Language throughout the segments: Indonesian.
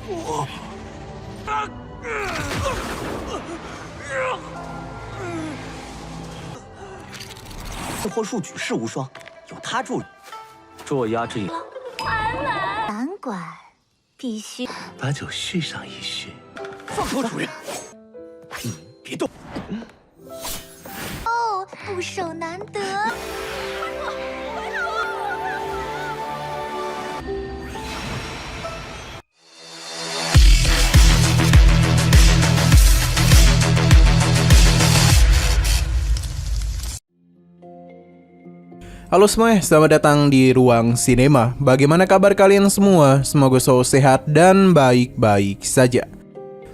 最后数举世无双，有他助力，捉鸭之影，难管必须把酒续上一续。放手，主人。别动。哦，不守难得。Halo semuanya, selamat datang di Ruang Sinema. Bagaimana kabar kalian semua? Semoga selalu sehat dan baik-baik saja.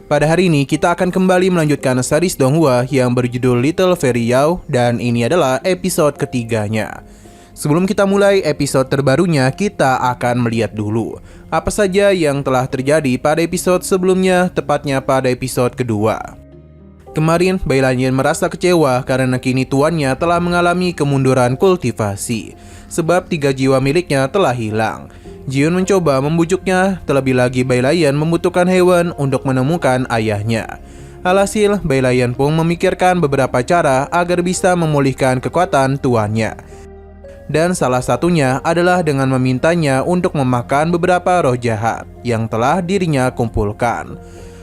Pada hari ini kita akan kembali melanjutkan series Donghua yang berjudul Little Fairy Yao, dan ini adalah episode ketiganya. Sebelum kita mulai episode terbarunya, kita akan melihat dulu apa saja yang telah terjadi pada episode sebelumnya, tepatnya pada episode kedua. Kemarin, Bai Lanyan merasa kecewa karena kini tuannya telah mengalami kemunduran kultivasi, sebab 3 jiwa miliknya telah hilang. Jiun mencoba membujuknya, terlebih lagi Bai Lanyan membutuhkan hewan untuk menemukan ayahnya. Alhasil, Bai Lanyan pun memikirkan beberapa cara agar bisa memulihkan kekuatan tuannya. Dan salah satunya adalah dengan memintanya untuk memakan beberapa roh jahat yang telah dirinya kumpulkan.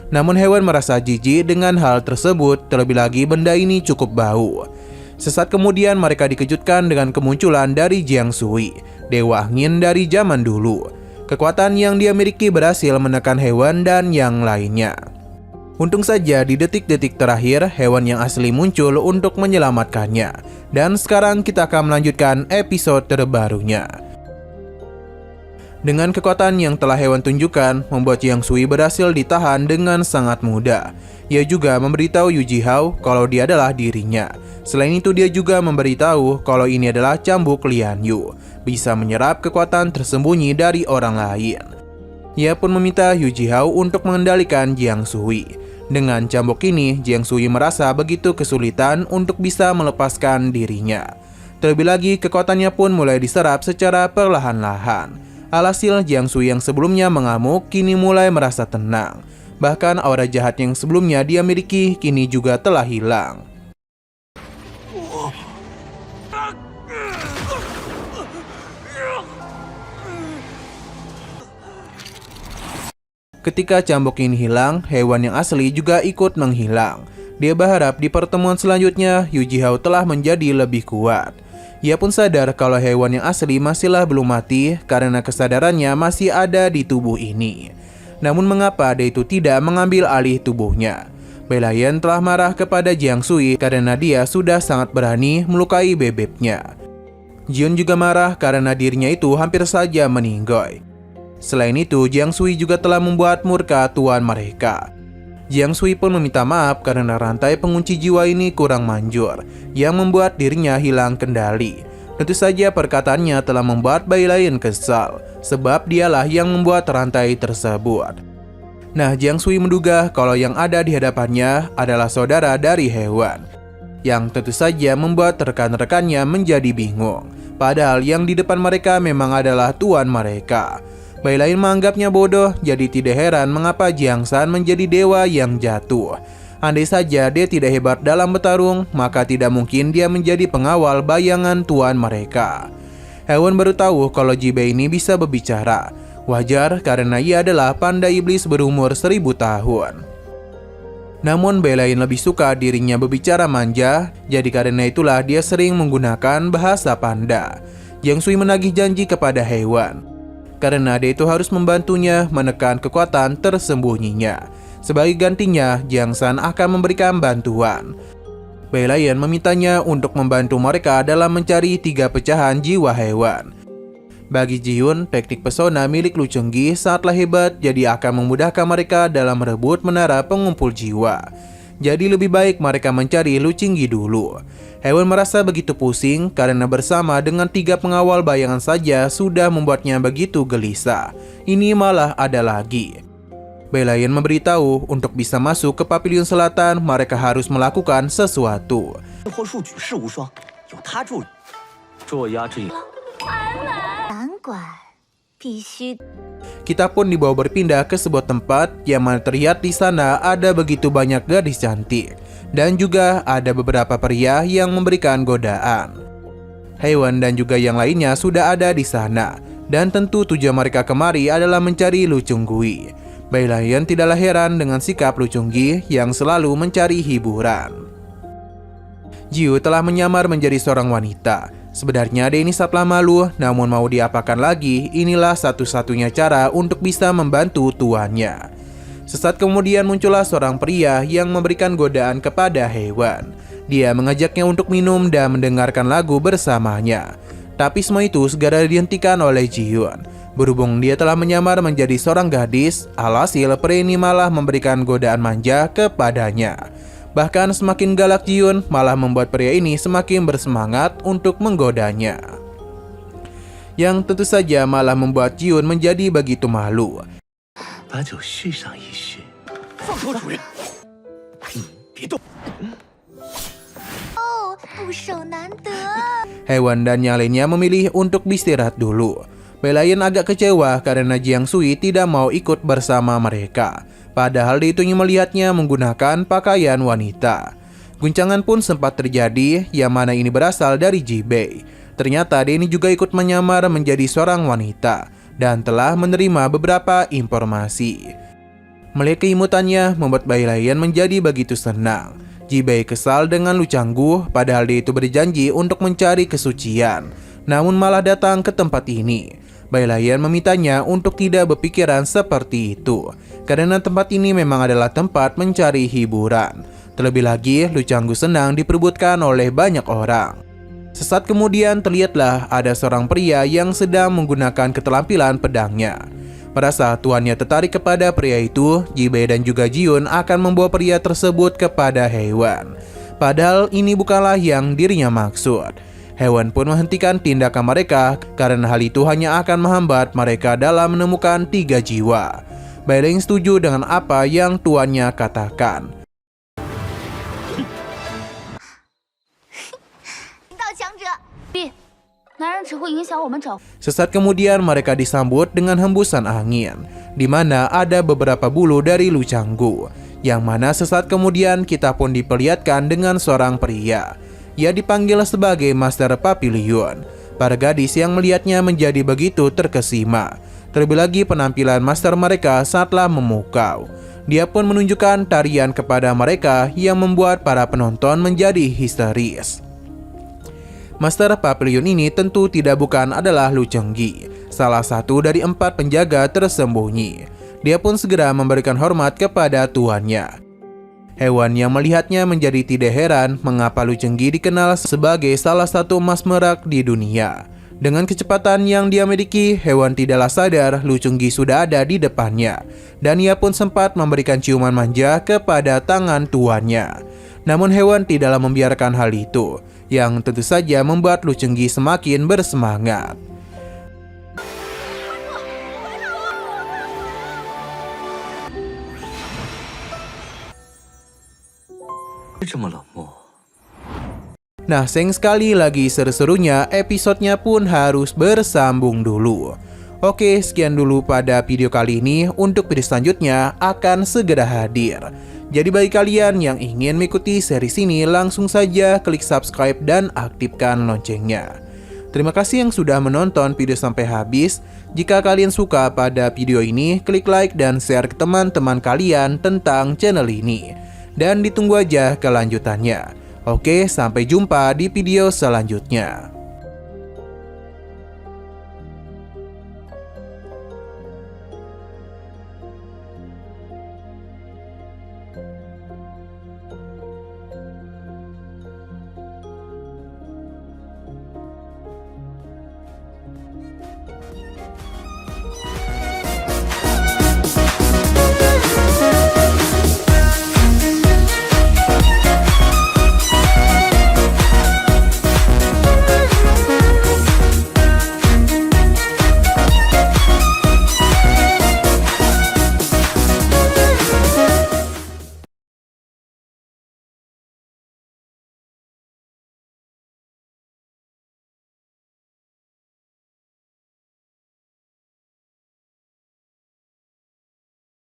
Namun hewan merasa jijik dengan hal tersebut, terlebih lagi benda ini cukup bau. Sesaat kemudian mereka dikejutkan dengan kemunculan dari Jiang Sui, dewa angin dari zaman dulu. Kekuatan yang dia miliki berhasil menekan hewan dan yang lainnya. Untung saja di detik-detik terakhir hewan yang asli muncul untuk menyelamatkannya. Dan sekarang kita akan melanjutkan episode terbarunya. Dengan kekuatan yang telah hewan tunjukkan, membuat Jiang Sui berhasil ditahan dengan sangat mudah. Ia juga memberitahu Yu Jihao kalau dia adalah dirinya. Selain itu dia juga memberitahu kalau ini adalah cambuk Lian Yu, bisa menyerap kekuatan tersembunyi dari orang lain. Ia pun meminta Yu Jihao untuk mengendalikan Jiang Sui. Dengan cambuk ini, Jiang Sui merasa begitu kesulitan untuk bisa melepaskan dirinya. Terlebih lagi, kekuatannya pun mulai diserap secara perlahan-lahan. Alhasil, Jiang Sui yang sebelumnya mengamuk kini mulai merasa tenang. Bahkan aura jahat yang sebelumnya dia miliki kini juga telah hilang. Ketika cambuk ini hilang, hewan yang asli juga ikut menghilang. Dia berharap di pertemuan selanjutnya Yu Jihao telah menjadi lebih kuat. Ia pun sadar kalau hewan yang asli masihlah belum mati karena kesadarannya masih ada di tubuh ini. Namun mengapa dia itu tidak mengambil alih tubuhnya? Bai Lanyan telah marah kepada Jiang Sui karena dia sudah sangat berani melukai bebeknya. Jiun juga marah karena dirinya itu hampir saja meninggoy. Selain itu, Jiang Sui juga telah membuat murka tuan mereka. Jiang Sui pun meminta maaf karena rantai pengunci jiwa ini kurang manjur, yang membuat dirinya hilang kendali. Tentu saja perkataannya telah membuat Bai Lanyan kesal, sebab dialah yang membuat rantai tersebut. Nah, Jiang Sui menduga kalau yang ada di hadapannya adalah saudara dari hewan, yang tentu saja membuat rekan-rekannya menjadi bingung. Padahal yang di depan mereka memang adalah tuan mereka. Bai Lanyan menganggapnya bodoh, jadi tidak heran mengapa Jiang San menjadi dewa yang jatuh. Andai saja dia tidak hebat dalam bertarung, maka tidak mungkin dia menjadi pengawal bayangan tuan mereka. Hewan baru tahu kalau Jibe ini bisa berbicara. Wajar karena ia adalah panda iblis berumur 1000 tahun. Namun Bai Lanyan lebih suka dirinya berbicara manja, jadi karena itulah dia sering menggunakan bahasa panda. Jiang Sui menagih janji kepada hewan, karena dia itu harus membantunya menekan kekuatan tersembunyinya. Sebagai gantinya, Jiang San akan memberikan bantuan. Bai Lanyan memintanya untuk membantu mereka dalam mencari 3 pecahan jiwa hewan. Bagi Jiun, teknik pesona milik Lu Chenggi sangatlah hebat, jadi akan memudahkan mereka dalam merebut menara pengumpul jiwa. Jadi lebih baik mereka mencari Lu Chenggi dulu. Hewan merasa begitu pusing karena bersama dengan 3 pengawal bayangan saja sudah membuatnya begitu gelisah. Ini malah ada lagi. Bai Lanyan memberitahu untuk bisa masuk ke Pavilion Selatan mereka harus melakukan sesuatu. kita pun dibawa berpindah ke sebuah tempat yang mana terlihat di sana ada begitu banyak gadis cantik dan juga ada beberapa pria yang memberikan godaan. Hewan dan juga yang lainnya sudah ada di sana dan tentu tujuan mereka kemari adalah mencari Lu Chunggui. Bai Lian tidaklah heran dengan sikap Lu Chunggui yang selalu mencari hiburan. Jiu telah menyamar menjadi seorang wanita. Sebenarnya dia ini sangatlah malu, namun mau diapakan lagi, inilah satu-satunya cara untuk bisa membantu tuannya. Sesaat kemudian muncullah seorang pria yang memberikan godaan kepada hewan. Dia mengajaknya untuk minum dan mendengarkan lagu bersamanya. Tapi semua itu segera dihentikan oleh Jiun. Berhubung dia telah menyamar menjadi seorang gadis, alhasil pria ini malah memberikan godaan manja kepadanya. Bahkan semakin galak Jiun malah membuat pria ini semakin bersemangat untuk menggodanya. Yang tentu saja malah membuat Jiun menjadi begitu malu. Hewan dan yang lainnya memilih untuk beristirahat dulu. Bai Lian agak kecewa karena Jiang Sui tidak mau ikut bersama mereka. Padahal dia itu melihatnya menggunakan pakaian wanita. Guncangan pun sempat terjadi yang mana ini berasal dari Jibei. Ternyata dia ini juga ikut menyamar menjadi seorang wanita dan telah menerima beberapa informasi. Melihat keimutannya membuat Bai Lian menjadi begitu senang. Jibei kesal dengan Lu Changgu padahal dia itu berjanji untuk mencari kesucian, namun malah datang ke tempat ini. Bai Lian memintanya untuk tidak berpikiran seperti itu, karena tempat ini memang adalah tempat mencari hiburan. Terlebih lagi, Lu Changgu senang diperebutkan oleh banyak orang. Sesaat kemudian terlihatlah ada seorang pria yang sedang menggunakan keterampilan pedangnya. Merasa tuannya tertarik kepada pria itu, Jibei dan juga Jiun akan membawa pria tersebut kepada hewan. Padahal ini bukanlah yang dirinya maksud. Hewan pun menghentikan tindakan mereka karena hal itu hanya akan menghambat mereka dalam menemukan 3 jiwa. Bai Lian setuju dengan apa yang tuannya katakan. Sesaat kemudian mereka disambut dengan hembusan angin, di mana ada beberapa bulu dari Lu Changgu, yang mana sesaat kemudian kita pun diperlihatkan dengan seorang pria. Ia dipanggil sebagai Master Papillon. Para gadis yang melihatnya menjadi begitu terkesima. Terlebih lagi penampilan master mereka sangatlah memukau. Dia pun menunjukkan tarian kepada mereka yang membuat para penonton menjadi histeris. Master Papillon ini tentu tidak bukan adalah Lu Chunggui, salah satu dari 4 penjaga tersembunyi. Dia pun segera memberikan hormat kepada tuannya. Hewan yang melihatnya menjadi tidak heran mengapa Lu Chunggui dikenal sebagai salah satu emas merak di dunia. Dengan kecepatan yang dia miliki, hewan tidaklah sadar Lu Chunggui sudah ada di depannya, dan ia pun sempat memberikan ciuman manja kepada tangan tuannya. Namun hewan tidaklah membiarkan hal itu, yang tentu saja membuat Lu Chunggui semakin bersemangat. Nah, sayang sekali lagi seru-serunya, episodenya pun harus bersambung dulu. Oke, sekian dulu pada video kali ini. Untuk video selanjutnya akan segera hadir. Jadi bagi kalian yang ingin mengikuti series ini, langsung saja klik subscribe dan aktifkan loncengnya. Terima kasih yang sudah menonton video sampai habis. Jika kalian suka pada video ini, klik like dan share ke teman-teman kalian tentang channel ini. Dan ditunggu aja kelanjutannya. Oke, sampai jumpa di video selanjutnya.